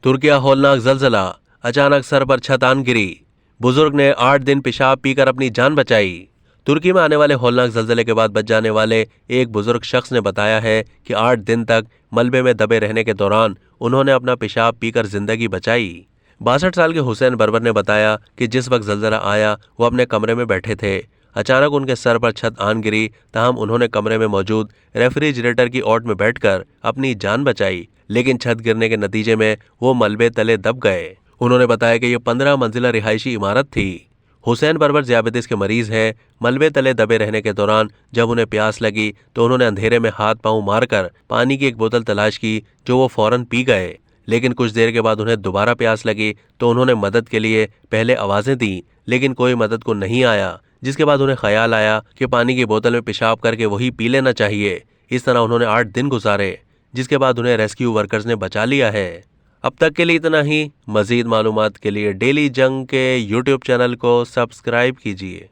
तुर्किया हौलनाक जलजला, अचानक सर पर छत आन गिरी। बुजुर्ग ने 8 दिन पेशाब पीकर अपनी जान बचाई। तुर्की में आने वाले हौलनाक जलजले के बाद बच जाने वाले एक बुजुर्ग शख्स ने बताया है कि 8 दिन तक मलबे में दबे रहने के दौरान उन्होंने अपना पेशाब पीकर जिंदगी बचाई। 62 साल के हुसैन बरबर ने बताया कि जिस वक्त जलजला आया वो अपने कमरे में बैठे थे। अचानक उनके सर पर छत आन गिरी, ताहम उन्होंने कमरे में मौजूद रेफ्रिजरेटर की ओट में बैठकर अपनी जान बचाई, लेकिन छत गिरने के नतीजे में वो मलबे तले दब गए। उन्होंने बताया कि ये 15 मंजिला रिहायशी इमारत थी। हुसैन बरबर ज़ियाबतीस के मरीज हैं। मलबे तले दबे रहने के दौरान जब उन्हें प्यास लगी तो उन्होंने अंधेरे में हाथ पांव मारकर पानी की एक बोतल तलाश की, जो वो फौरन पी गए। लेकिन कुछ देर के बाद उन्हें दोबारा प्यास लगी तो उन्होंने मदद के लिए पहले आवाज़ें दी, लेकिन कोई मदद को नहीं आया, जिसके बाद उन्हें ख्याल आया कि पानी की बोतल में पेशाब करके वही पी लेना चाहिए। इस तरह उन्होंने 8 दिन गुजारे, जिसके बाद उन्हें रेस्क्यू वर्कर्स ने बचा लिया है। अब तक के लिए इतना ही। मज़ीद मालूमात के लिए डेली जंग के यूट्यूब चैनल को सब्सक्राइब कीजिए।